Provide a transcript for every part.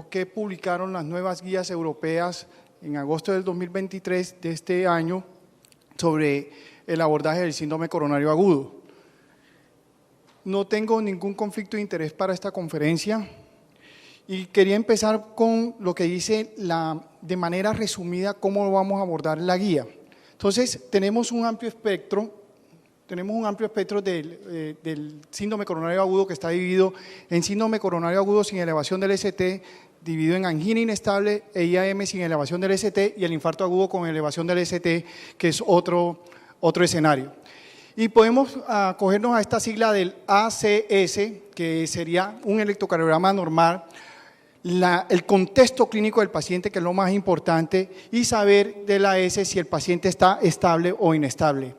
luego que publicaron las nuevas guías europeas en agosto del 2023 de este año sobre el abordaje del síndrome coronario agudo. No tengo ningún conflicto de interés para esta conferencia y quería empezar con lo que dice de manera resumida cómo vamos a abordar la guía. Entonces, tenemos un amplio espectro del síndrome coronario agudo que está dividido en síndrome coronario agudo sin elevación del ST, dividido en angina inestable e IAM sin elevación del ST y el infarto agudo con elevación del ST, que es otro escenario. Y podemos acogernos a esta sigla del ACS, que sería un electrocardiograma normal, el contexto clínico del paciente, que es lo más importante, y saber de la S si el paciente está estable o inestable.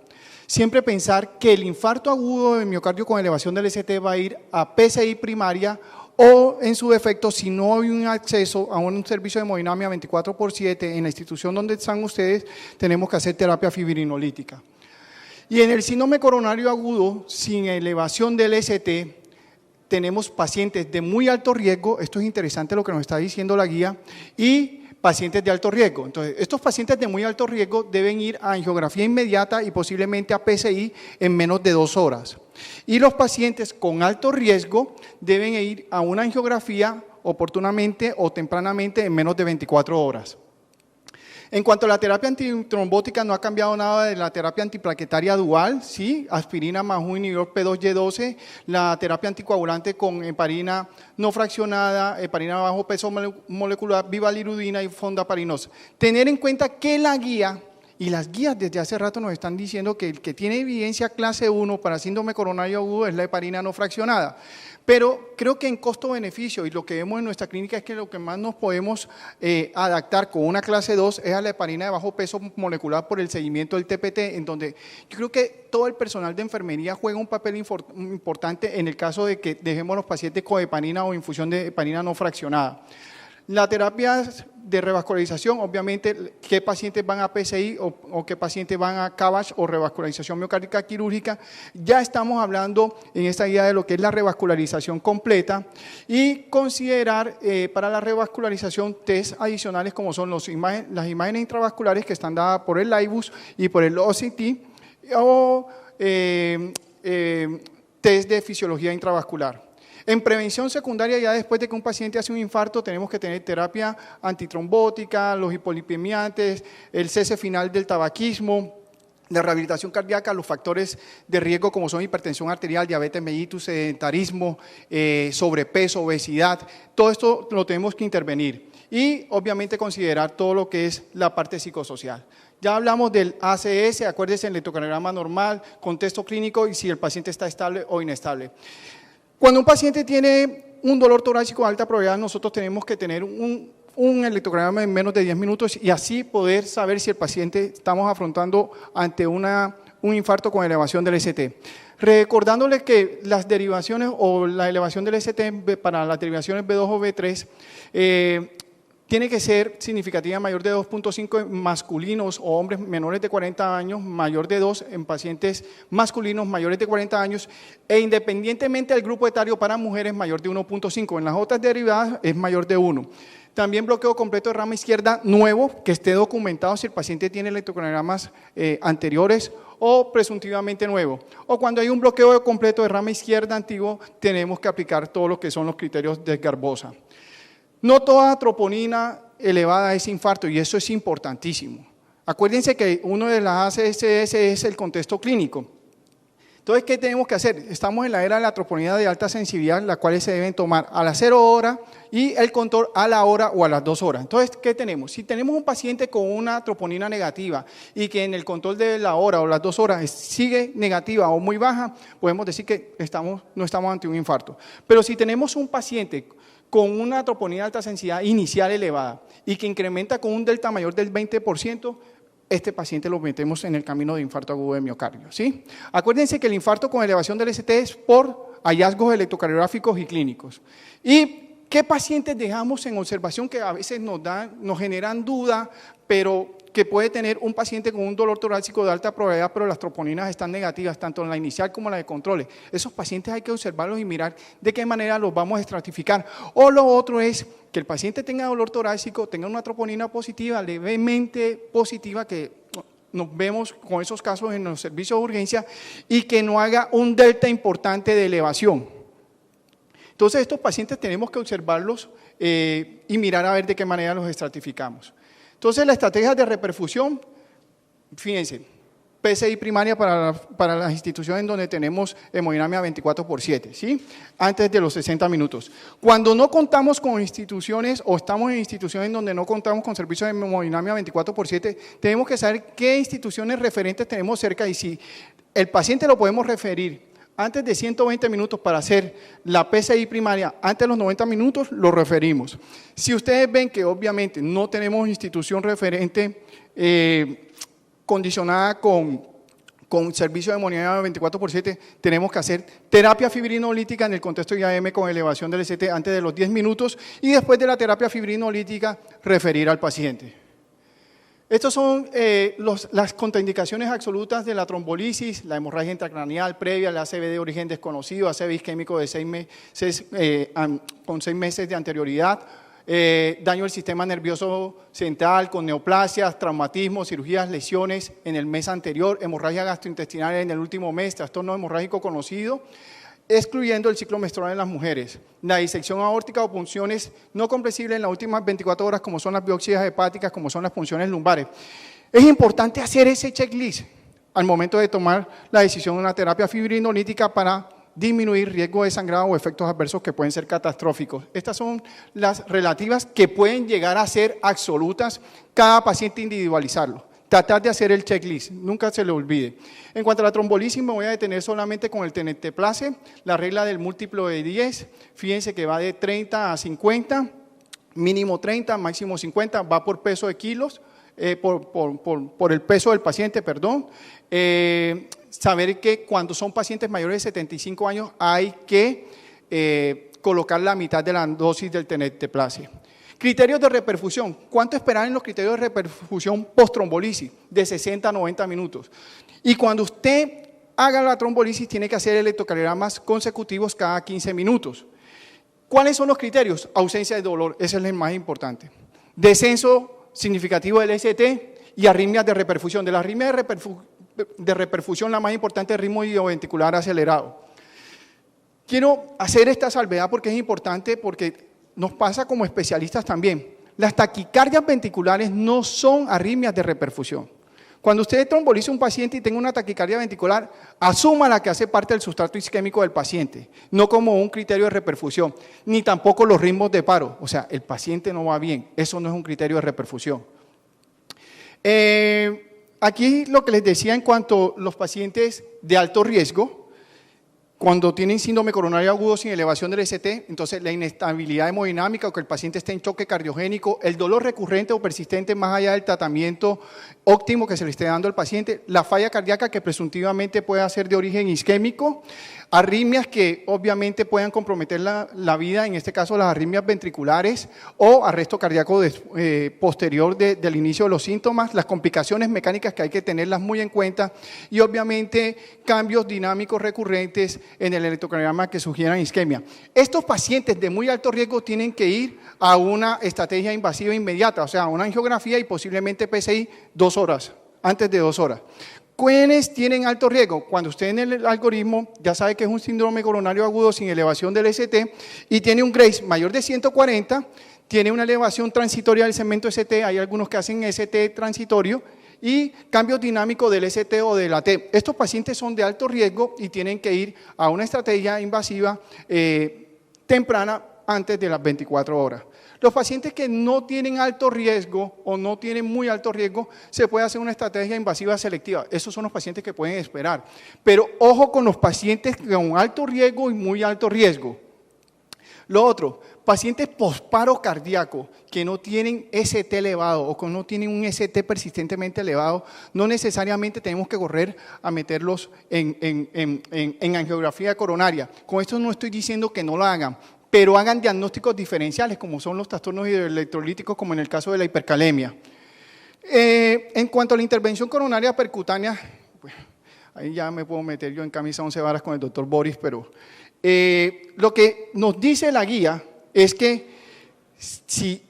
Siempre pensar que el infarto agudo de miocardio con elevación del ST va a ir a PCI primaria o, en su defecto, si no hay un acceso a un servicio de hemodinamia 24/7 en la institución donde están ustedes, tenemos que hacer terapia fibrinolítica. Y en el síndrome coronario agudo sin elevación del ST, tenemos pacientes de muy alto riesgo, esto es interesante lo que nos está diciendo la guía, y pacientes de alto riesgo. Entonces, estos pacientes de muy alto riesgo deben ir a angiografía inmediata y posiblemente a PCI en menos de 2 horas. Y los pacientes con alto riesgo deben ir a una angiografía oportunamente o tempranamente en menos de 24 horas. En cuanto a la terapia antitrombótica, no ha cambiado nada de la terapia antiplaquetaria dual, ¿sí? Aspirina más un inhibidor P2Y12, la terapia anticoagulante con heparina no fraccionada, heparina bajo peso molecular, vivalirudina y fondaparinose. Tener en cuenta que la guía, y las guías desde hace rato nos están diciendo que el que tiene evidencia clase 1 para síndrome coronario agudo es la heparina no fraccionada. Pero creo que en costo-beneficio, y lo que vemos en nuestra clínica es que lo que más nos podemos adaptar con una clase 2 es a la heparina de bajo peso molecular por el seguimiento del TPT, en donde yo creo que todo el personal de enfermería juega un papel importante en el caso de que dejemos a los pacientes con heparina o infusión de heparina no fraccionada. La terapia de revascularización, obviamente, qué pacientes van a PCI o qué pacientes van a CABG o revascularización miocárdica quirúrgica. Ya estamos hablando en esta guía de lo que es la revascularización completa y considerar para la revascularización test adicionales como son las imágenes intravasculares que están dadas por el IBUS y por el OCT o test de fisiología intravascular. En prevención secundaria, ya después de que un paciente hace un infarto, tenemos que tener terapia antitrombótica, los hipolipemiantes, el cese final del tabaquismo, la rehabilitación cardíaca, los factores de riesgo como son hipertensión arterial, diabetes mellitus, sedentarismo, sobrepeso, obesidad, todo esto lo tenemos que intervenir. Y obviamente considerar todo lo que es la parte psicosocial. Ya hablamos del ACS, acuérdense, el electrocardiograma normal, contexto clínico y si el paciente está estable o inestable. Cuando un paciente tiene un dolor torácico de alta probabilidad, nosotros tenemos que tener un electrocardiograma en menos de 10 minutos y así poder saber si el paciente estamos afrontando ante un infarto con elevación del ST. Recordándole que las derivaciones o la elevación del ST para las derivaciones B2 o B3 tiene que ser significativa mayor de 2.5 en masculinos o hombres menores de 40 años, mayor de 2 en pacientes masculinos mayores de 40 años e independientemente del grupo etario para mujeres mayor de 1.5. En las otras derivadas es mayor de 1. También bloqueo completo de rama izquierda nuevo, que esté documentado si el paciente tiene electrocardiogramas anteriores o presuntivamente nuevo. O cuando hay un bloqueo completo de rama izquierda antiguo, tenemos que aplicar todo lo que son los criterios de Garbosa. No toda troponina elevada es infarto y eso es importantísimo. Acuérdense que uno de las ACS es el contexto clínico. Entonces, ¿qué tenemos que hacer? Estamos en la era de la troponina de alta sensibilidad, las cuales se deben tomar a las 0 horas y el control a la hora o a las 2 horas. Entonces, ¿qué tenemos? Si tenemos un paciente con una troponina negativa y que en el control de la hora o las 2 horas sigue negativa o muy baja, podemos decir que no estamos ante un infarto. Pero si tenemos un paciente con una troponina de alta sensibilidad inicial elevada y que incrementa con un delta mayor del 20%, este paciente lo metemos en el camino de infarto agudo de miocardio, ¿sí? Acuérdense que el infarto con elevación del ST es por hallazgos electrocardiográficos y clínicos. ¿Y ¿Qué pacientes dejamos en observación que a veces nos generan duda, pero que puede tener un paciente con un dolor torácico de alta probabilidad, pero las troponinas están negativas, tanto en la inicial como en la de controles? Esos pacientes hay que observarlos y mirar de qué manera los vamos a estratificar. O lo otro es que el paciente tenga dolor torácico, tenga una troponina positiva, levemente positiva, que nos vemos con esos casos en los servicios de urgencia, y que no haga un delta importante de elevación. Entonces, estos pacientes tenemos que observarlos y mirar a ver de qué manera los estratificamos. Entonces, la estrategia de reperfusión, fíjense, PCI primaria para las instituciones donde tenemos hemodinamia 24/7, ¿sí? Antes de los 60 minutos. Cuando no contamos con instituciones o estamos en instituciones donde no contamos con servicios de hemodinamia 24/7, tenemos que saber qué instituciones referentes tenemos cerca y si el paciente lo podemos referir antes de 120 minutos para hacer la PCI primaria, antes de los 90 minutos, lo referimos. Si ustedes ven que obviamente no tenemos institución referente condicionada con servicio de hemodinamia 24/7, tenemos que hacer terapia fibrinolítica en el contexto IAM con elevación del ST antes de los 10 minutos y después de la terapia fibrinolítica referir al paciente. Estas son las contraindicaciones absolutas de la trombolisis, la hemorragia intracraneal previa, la ACV de origen desconocido, ACV isquémico de 6 meses, con 6 meses de anterioridad, daño del sistema nervioso central con neoplasias, traumatismos, cirugías, lesiones en el mes anterior, hemorragia gastrointestinal en el último mes, trastorno hemorrágico conocido, excluyendo el ciclo menstrual en las mujeres, la disección aórtica o punciones no comprensibles en las últimas 24 horas, como son las biopsias hepáticas, como son las punciones lumbares. Es importante hacer ese checklist al momento de tomar la decisión de una terapia fibrinolítica para disminuir riesgo de sangrado o efectos adversos que pueden ser catastróficos. Estas son las relativas que pueden llegar a ser absolutas, cada paciente individualizarlo. Tratar de hacer el checklist, nunca se le olvide. En cuanto a la trombolisis, me voy a detener solamente con el tenecteplase, la regla del múltiplo de 10, fíjense que va de 30 a 50, mínimo 30, máximo 50, va por peso de kilos, por el peso del paciente, perdón. Saber que cuando son pacientes mayores de 75 años hay que colocar la mitad de la dosis del tenecteplase. Criterios de reperfusión. ¿Cuánto esperar en los criterios de reperfusión post-trombolisis? De 60 a 90 minutos. Y cuando usted haga la trombolisis, tiene que hacer electrocardiogramas consecutivos cada 15 minutos. ¿Cuáles son los criterios? Ausencia de dolor, ese es el más importante. Descenso significativo del ST y arritmias de reperfusión. De las arritmias de reperfusión, la más importante es ritmo idioventricular acelerado. Quiero hacer esta salvedad porque es importante, porque nos pasa como especialistas también. Las taquicardias ventriculares no son arritmias de reperfusión. Cuando usted tromboliza a un paciente y tenga una taquicardia ventricular, asuma la que hace parte del sustrato isquémico del paciente, no como un criterio de reperfusión, ni tampoco los ritmos de paro. O sea, el paciente no va bien, eso no es un criterio de reperfusión. Aquí lo que les decía en cuanto a los pacientes de alto riesgo, cuando tienen síndrome coronario agudo sin elevación del ST, entonces la inestabilidad hemodinámica o que el paciente esté en choque cardiogénico, el dolor recurrente o persistente más allá del tratamiento óptimo que se le esté dando al paciente, la falla cardíaca que presuntivamente puede ser de origen isquémico, arritmias que obviamente puedan comprometer la vida, en este caso las arritmias ventriculares o arresto cardíaco posterior del inicio de los síntomas, las complicaciones mecánicas que hay que tenerlas muy en cuenta y obviamente cambios dinámicos recurrentes en el electrocardiograma que sugieran isquemia. Estos pacientes de muy alto riesgo tienen que ir a una estrategia invasiva inmediata, o sea, una angiografía y posiblemente PCI 2 horas, antes de 2 horas. ¿Quiénes tienen alto riesgo? Cuando usted en el algoritmo ya sabe que es un síndrome coronario agudo sin elevación del ST y tiene un Graves mayor de 140, tiene una elevación transitoria del segmento ST, hay algunos que hacen ST transitorio, y cambios dinámicos del ST o de la T. Estos pacientes son de alto riesgo y tienen que ir a una estrategia invasiva temprana antes de las 24 horas. Los pacientes que no tienen alto riesgo o no tienen muy alto riesgo, se puede hacer una estrategia invasiva selectiva. Esos son los pacientes que pueden esperar. Pero ojo con los pacientes con alto riesgo y muy alto riesgo. Lo otro, pacientes posparo cardíaco que no tienen ST elevado o que no tienen un ST persistentemente elevado, no necesariamente tenemos que correr a meterlos en angiografía coronaria. Con esto no estoy diciendo que no lo hagan, pero hagan diagnósticos diferenciales, como son los trastornos hidroelectrolíticos, como en el caso de la hipercalemia. En cuanto a la intervención coronaria percutánea, pues, ahí ya me puedo meter yo en camisa 11 varas con el doctor Boris, pero lo que nos dice la guía es que si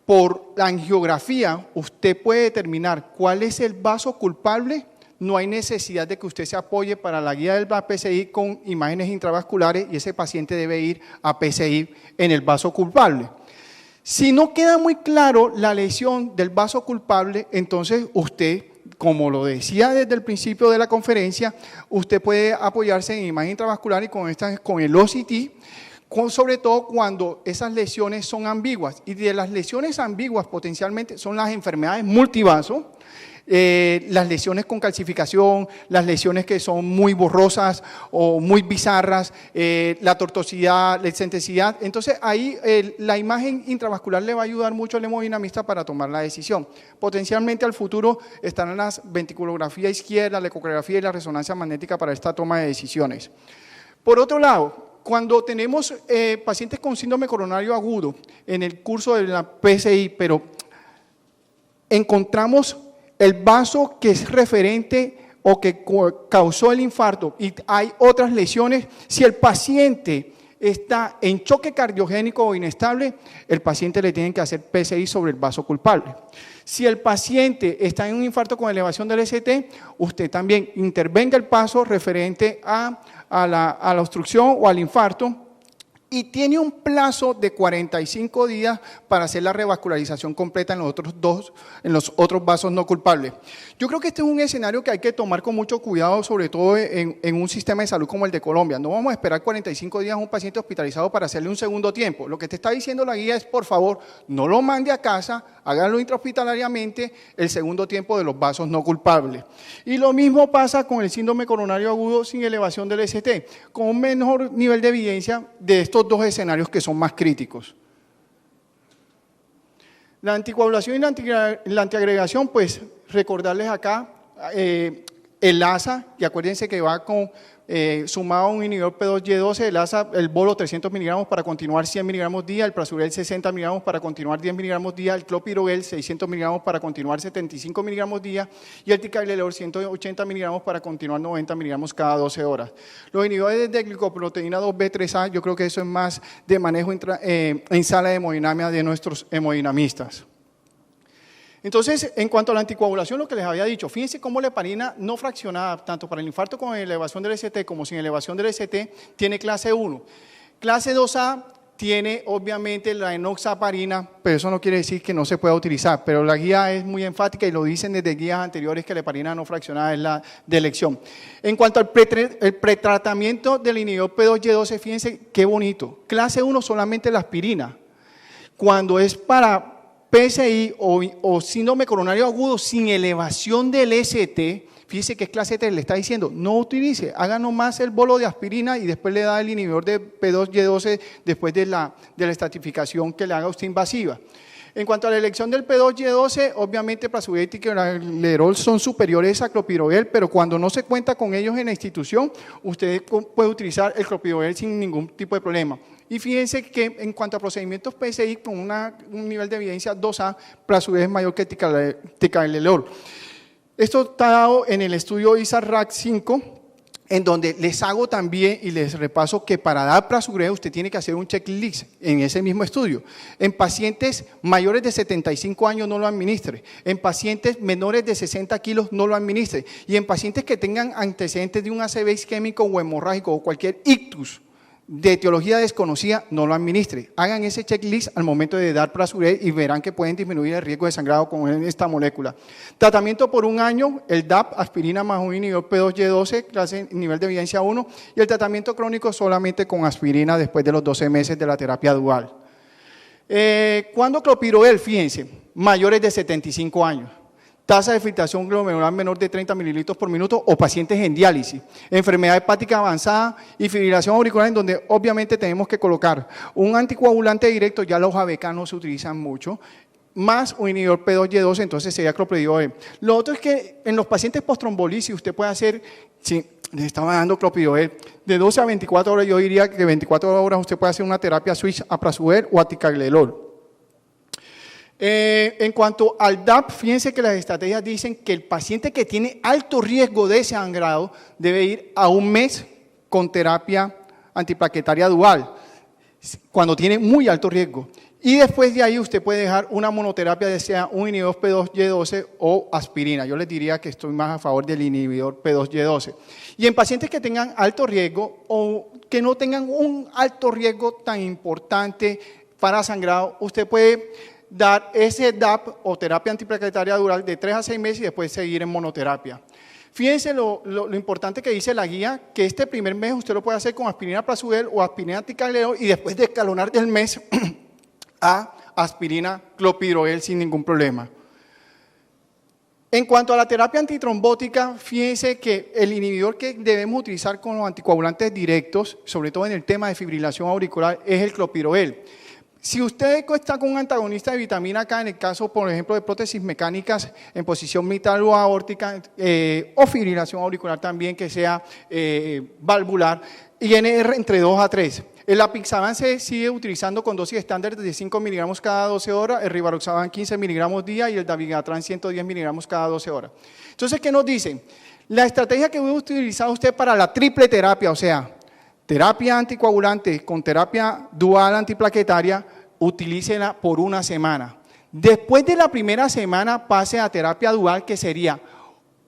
por la angiografía usted puede determinar cuál es el vaso culpable, no hay necesidad de que usted se apoye para la guía del PCI con imágenes intravasculares y ese paciente debe ir a PCI en el vaso culpable. Si no queda muy claro la lesión del vaso culpable, entonces usted, como lo decía desde el principio de la conferencia, usted puede apoyarse en imagen intravascular y con el OCT, sobre todo cuando esas lesiones son ambiguas. Y de las lesiones ambiguas potencialmente son las enfermedades multivaso, las lesiones con calcificación, las lesiones que son muy borrosas o muy bizarras, la tortuosidad, la excentricidad. Entonces ahí la imagen intravascular le va a ayudar mucho al hemodinamista para tomar la decisión. Potencialmente al futuro estarán las ventriculografía izquierda, la ecografía y la resonancia magnética para esta toma de decisiones. Por otro lado, cuando tenemos pacientes con síndrome coronario agudo en el curso de la PCI, pero encontramos el vaso que es referente o que causó el infarto y hay otras lesiones, si el paciente está en choque cardiogénico o inestable, el paciente le tienen que hacer PCI sobre el vaso culpable. Si el paciente está en un infarto con elevación del ST, usted también intervenga el paso referente a la obstrucción o al infarto y tiene un plazo de 45 días para hacer la revascularización completa en los otros vasos no culpables. Yo creo que este es un escenario que hay que tomar con mucho cuidado, sobre todo en un sistema de salud como el de Colombia. No vamos a esperar 45 días a un paciente hospitalizado para hacerle un segundo tiempo. Lo que te está diciendo la guía es, por favor, no lo mande a casa, hágalo intrahospitalariamente el segundo tiempo de los vasos no culpables. Y lo mismo pasa con el síndrome coronario agudo sin elevación del ST, con un menor nivel de evidencia de estos dos escenarios que son más críticos. La anticoagulación y la antiagregación, pues recordarles acá el ASA, y acuérdense que va con sumado a un inhibidor P2Y12, el ASA, el bolo 300 miligramos para continuar 100 miligramos día, el prasugrel 60 miligramos para continuar 10 miligramos día, el clopidogrel 600 miligramos para continuar 75 miligramos día y el ticagrelor 180 miligramos para continuar 90 miligramos cada 12 horas. Los inhibidores de glicoproteína 2B3A, yo creo que eso es más de manejo en sala de hemodinamia de nuestros hemodinamistas. Entonces, en cuanto a la anticoagulación, lo que les había dicho, fíjense cómo la heparina no fraccionada, tanto para el infarto con elevación del ST como sin elevación del ST, tiene clase 1. Clase 2A tiene obviamente la enoxaparina, pero eso no quiere decir que no se pueda utilizar, pero la guía es muy enfática y lo dicen desde guías anteriores que la heparina no fraccionada es la de elección. En cuanto al pretratamiento del inhibidor P2Y12, fíjense qué bonito. Clase 1 solamente la aspirina. Cuando es para PCI o síndrome coronario agudo sin elevación del ST, fíjese que es clase 3, le está diciendo, no utilice, haga nomás el bolo de aspirina y después le da el inhibidor de P2Y12 después de la estratificación que le haga usted invasiva. En cuanto a la elección del P2Y12, obviamente prasugrel y ticagrelor son superiores a clopidogrel, pero cuando no se cuenta con ellos en la institución, usted puede utilizar el clopidogrel sin ningún tipo de problema. Y fíjense que en cuanto a procedimientos PCI con un nivel de evidencia 2A, prasugrel es mayor que ticagrelor. Esto está dado en el estudio ISARAC 5, en donde les hago también y les repaso que para dar prasugrel usted tiene que hacer un checklist en ese mismo estudio. En pacientes mayores de 75 años no lo administre, en pacientes menores de 60 kilos no lo administre y en pacientes que tengan antecedentes de un ACV isquémico o hemorrágico o cualquier ictus de etiología desconocida, no lo administre. Hagan ese checklist al momento de dar prasugrel y verán que pueden disminuir el riesgo de sangrado con esta molécula. Tratamiento por un año, el DAP, aspirina más un inhibidor P2Y12, clase nivel de evidencia 1, y el tratamiento crónico solamente con aspirina después de los 12 meses de la terapia dual. ¿Cuándo clopidogrel? Fíjense, mayores de 75 años. Tasa de filtración glomerular menor de 30 mililitros por minuto o pacientes en diálisis, enfermedad hepática avanzada y fibrilación auricular en donde obviamente tenemos que colocar un anticoagulante directo, ya los ABK no se utilizan mucho, más un inhibidor P2Y12, entonces sería clopidogrel. Lo otro es que en los pacientes post-trombolisis usted puede hacer, les estaba dando clopidogrel. De 12 a 24 horas, yo diría que 24 horas usted puede hacer una terapia switch a prasugrel o a ticagrelor. En cuanto al DAP, fíjense que las estrategias dicen que el paciente que tiene alto riesgo de sangrado debe ir a un mes con terapia antiplaquetaria dual, cuando tiene muy alto riesgo. Y después de ahí usted puede dejar una monoterapia, ya sea un inhibidor P2Y12 o aspirina. Yo les diría que estoy más a favor del inhibidor P2Y12. Y en pacientes que tengan alto riesgo o que no tengan un alto riesgo tan importante para sangrado, usted puede dar ese DAP o terapia antiplaquetaria dual de 3 a 6 meses y después seguir en monoterapia. Fíjense lo importante que dice la guía, que este primer mes usted lo puede hacer con aspirina prasugrel o aspirina ticagrelor y después de escalonar del mes a aspirina clopidogrel sin ningún problema. En cuanto a la terapia antitrombótica, fíjense que el inhibidor que debemos utilizar con los anticoagulantes directos, sobre todo en el tema de fibrilación auricular, es el clopidogrel. Si usted está con un antagonista de vitamina K, en el caso, por ejemplo, de prótesis mecánicas en posición mitral o aórtica, o fibrilación auricular también, que sea valvular, INR entre 2 a 3. El apixaban se sigue utilizando con dosis estándar de 5 miligramos cada 12 horas, el rivaroxaban 15 miligramos día y el dabigatran 110 miligramos cada 12 horas. Entonces, ¿qué nos dicen? La estrategia que voy a utilizar usted para la triple terapia, o sea, terapia anticoagulante con terapia dual antiplaquetaria, utilícela por una semana. Después de la primera semana pase a terapia dual, que sería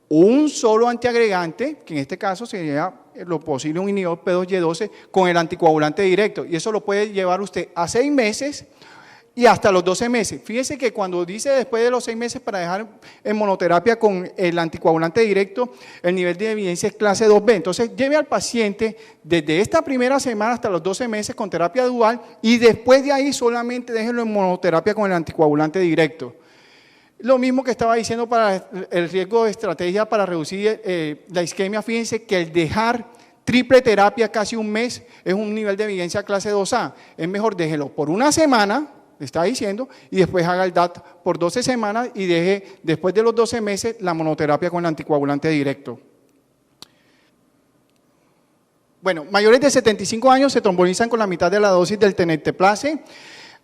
un solo antiagregante, que en este caso sería lo posible un inhibidor P2Y12 con el anticoagulante directo. Y eso lo puede llevar usted a 6 meses y hasta los 12 meses. Fíjese que cuando dice después de los 6 meses para dejar en monoterapia con el anticoagulante directo, el nivel de evidencia es clase 2B. Entonces, lleve al paciente desde esta primera semana hasta los 12 meses con terapia dual y después de ahí solamente déjenlo en monoterapia con el anticoagulante directo. Lo mismo que estaba diciendo para el riesgo de estrategia para reducir la isquemia, fíjense que el dejar triple terapia casi un mes es un nivel de evidencia clase 2A. Es mejor déjelo por una semana, le está diciendo, y después haga el DAT por 12 semanas y deje después de los 12 meses la monoterapia con el anticoagulante directo. Bueno, mayores de 75 años se trombolizan con la mitad de la dosis del tenecteplase.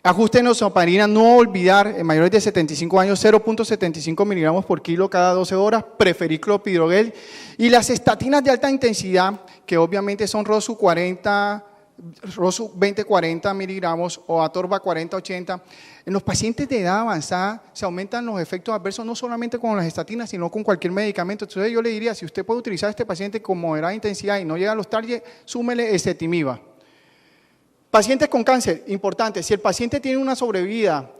Ajuste de nosoparina, no olvidar, en mayores de 75 años, 0.75 miligramos por kilo cada 12 horas, preferir clopidogrel. Y las estatinas de alta intensidad, que obviamente son Rosu 20-40 miligramos o Atorva 40-80, en los pacientes de edad avanzada se aumentan los efectos adversos no solamente con las estatinas, sino con cualquier medicamento. Entonces yo le diría, si usted puede utilizar a este paciente con moderada intensidad y no llega a los targets, súmele ezetimiba. Pacientes con cáncer, importante, si el paciente tiene una sobrevida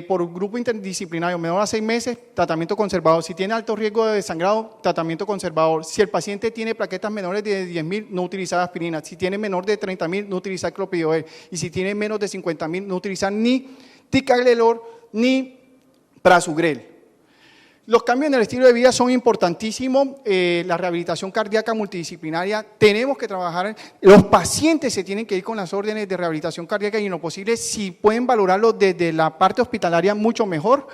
por grupo interdisciplinario menor a 6 meses, tratamiento conservador. Si tiene alto riesgo de desangrado, tratamiento conservador. Si el paciente tiene plaquetas menores de 10.000, no utilizar aspirina. Si tiene menor de 30.000, no utilizar clopidogrel. Y si tiene menos de 50.000, no utilizar ni ticagrelor ni prasugrel. Los cambios en el estilo de vida son importantísimos, la rehabilitación cardíaca multidisciplinaria, tenemos que trabajar, los pacientes se tienen que ir con las órdenes de rehabilitación cardíaca y en lo posible, si pueden valorarlo desde la parte hospitalaria, mucho mejor.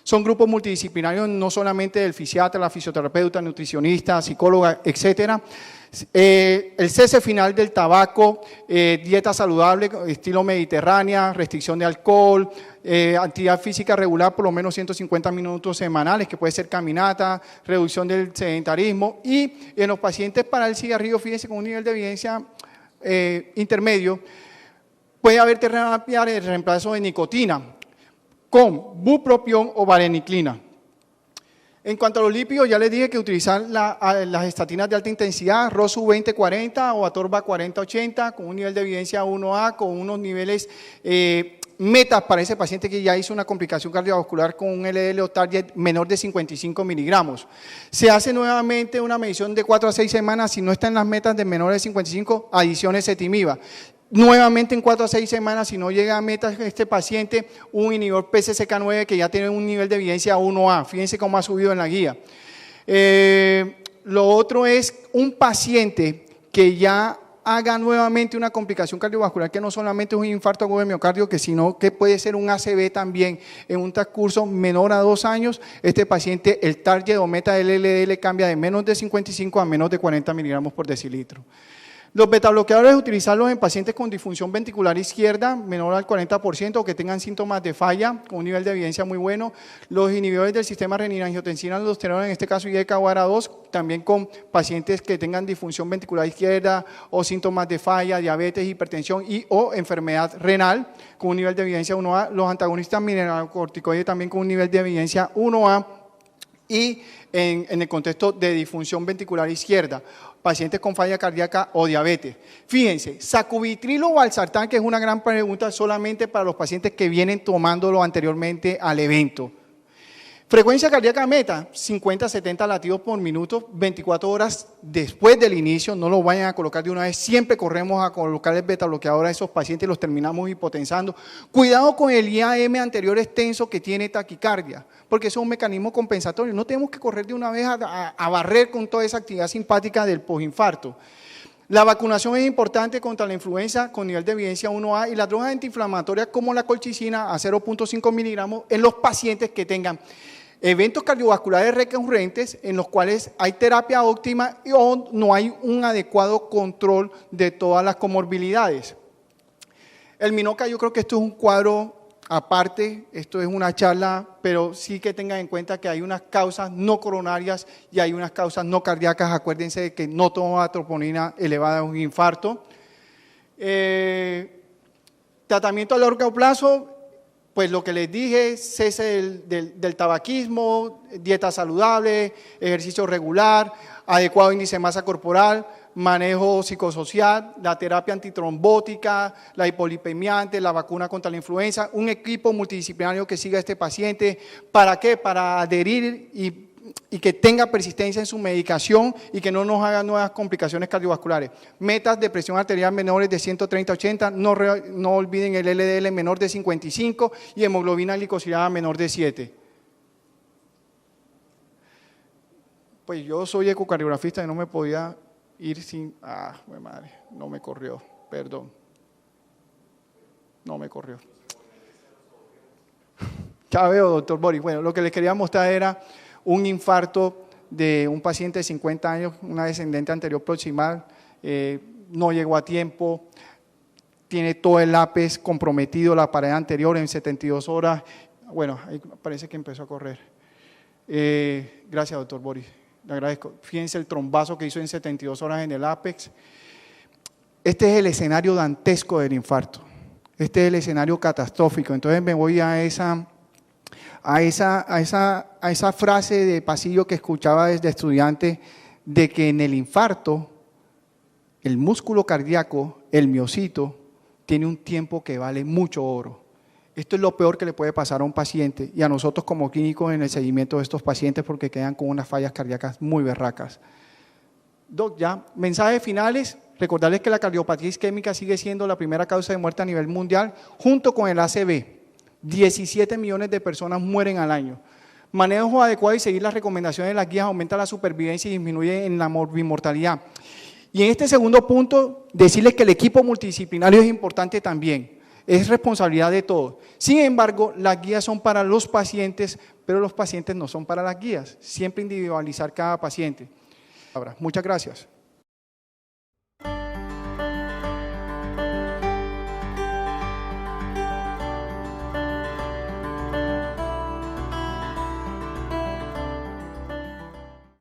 Son grupos multidisciplinarios, no solamente del fisiatra, la fisioterapeuta, nutricionista, psicóloga, etcétera. El cese final del tabaco, dieta saludable, estilo mediterránea, restricción de alcohol, actividad física regular por lo menos 150 minutos semanales, que puede ser caminata, reducción del sedentarismo, y en los pacientes para el cigarrillo, fíjense, con un nivel de evidencia intermedio, puede haber terapia de reemplazo de nicotina con bupropión o vareniclina. En cuanto a los lípidos, ya les dije que utilizar las estatinas de alta intensidad, Rosu 20-40 o Atorva 40-80, con un nivel de evidencia 1A, con unos niveles metas para ese paciente que ya hizo una complicación cardiovascular con un LDL o target menor de 55 miligramos. Se hace nuevamente una medición de 4 a 6 semanas, si no está en las metas de menor de 55, adición ezetimiba. Nuevamente en 4 a 6 semanas, si no llega a metas este paciente, un inhibidor PCSK9 que ya tiene un nivel de evidencia 1A. Fíjense cómo ha subido en la guía. Lo otro es un paciente que ya haga nuevamente una complicación cardiovascular que no solamente es un infarto agudo de miocardio, sino que puede ser un ACV también en un transcurso menor a 2 años, este paciente, el target o meta del LDL cambia de menos de 55 a menos de 40 miligramos por decilitro. Los betabloqueadores, utilizarlos en pacientes con disfunción ventricular izquierda menor al 40% o que tengan síntomas de falla con un nivel de evidencia muy bueno. Los inhibidores del sistema renina-angiotensina-aldosterona, en este caso IECA-OARA2, también con pacientes que tengan disfunción ventricular izquierda o síntomas de falla, diabetes, hipertensión y o enfermedad renal con un nivel de evidencia 1A. Los antagonistas mineralocorticoides también con un nivel de evidencia 1A. Y en el contexto de disfunción ventricular izquierda, pacientes con falla cardíaca o diabetes. Fíjense, sacubitrilo o valsartán, que es una gran pregunta solamente para los pacientes que vienen tomándolo anteriormente al evento. Frecuencia cardíaca meta, 50-70 latidos por minuto, 24 horas después del inicio, no lo vayan a colocar de una vez, siempre corremos a colocar el beta bloqueador a esos pacientes y los terminamos hipotensando. Cuidado con el IAM anterior extenso que tiene taquicardia, porque eso es un mecanismo compensatorio, no tenemos que correr de una vez a barrer con toda esa actividad simpática del postinfarto. La vacunación es importante contra la influenza con nivel de evidencia 1A y las drogas antiinflamatorias como la colchicina a 0.5 miligramos en los pacientes que tengan eventos cardiovasculares recurrentes en los cuales hay terapia óptima o no hay un adecuado control de todas las comorbilidades. El Minoca, yo creo que esto es un cuadro aparte, esto es una charla, pero sí que tengan en cuenta que hay unas causas no coronarias y hay unas causas no cardíacas. Acuérdense de que no toda troponina elevada es un infarto. Tratamiento a largo plazo. Pues lo que les dije, cese del tabaquismo, dieta saludable, ejercicio regular, adecuado índice de masa corporal, manejo psicosocial, la terapia antitrombótica, la hipolipemiante, la vacuna contra la influenza, un equipo multidisciplinario que siga a este paciente. ¿Para qué? Para adherir y que tenga persistencia en su medicación y que no nos haga nuevas complicaciones cardiovasculares. Metas de presión arterial menores de 130-80, no olviden el LDL menor de 55 y hemoglobina glicosilada menor de 7. Pues yo soy ecocardiografista y no me podía ir sin… madre, no me corrió, perdón. No me corrió. Ya veo, doctor Boris. Bueno, lo que les quería mostrar era un infarto de un paciente de 50 años, una descendente anterior proximal, no llegó a tiempo, tiene todo el ápex comprometido, la pared anterior en 72 horas. Bueno, ahí parece que empezó a correr. Gracias, doctor Boris, le agradezco. Fíjense el trombazo que hizo en 72 horas en el ápex. Este es el escenario dantesco del infarto, este es el escenario catastrófico. Entonces me voy a esa frase de pasillo que escuchaba desde estudiante, de que en el infarto, el músculo cardíaco, el miocito, tiene un tiempo que vale mucho oro. Esto es lo peor que le puede pasar a un paciente y a nosotros como clínicos en el seguimiento de estos pacientes porque quedan con unas fallas cardíacas muy berracas. Doc, ya, mensajes finales. Recordarles que la cardiopatía isquémica sigue siendo la primera causa de muerte a nivel mundial, junto con el ACV. 17 millones de personas mueren al año. Manejo adecuado y seguir las recomendaciones de las guías aumenta la supervivencia y disminuye en la morbimortalidad. Y en este segundo punto, decirles que el equipo multidisciplinario es importante también, es responsabilidad de todos. Sin embargo, las guías son para los pacientes, pero los pacientes no son para las guías, siempre individualizar cada paciente. Muchas gracias.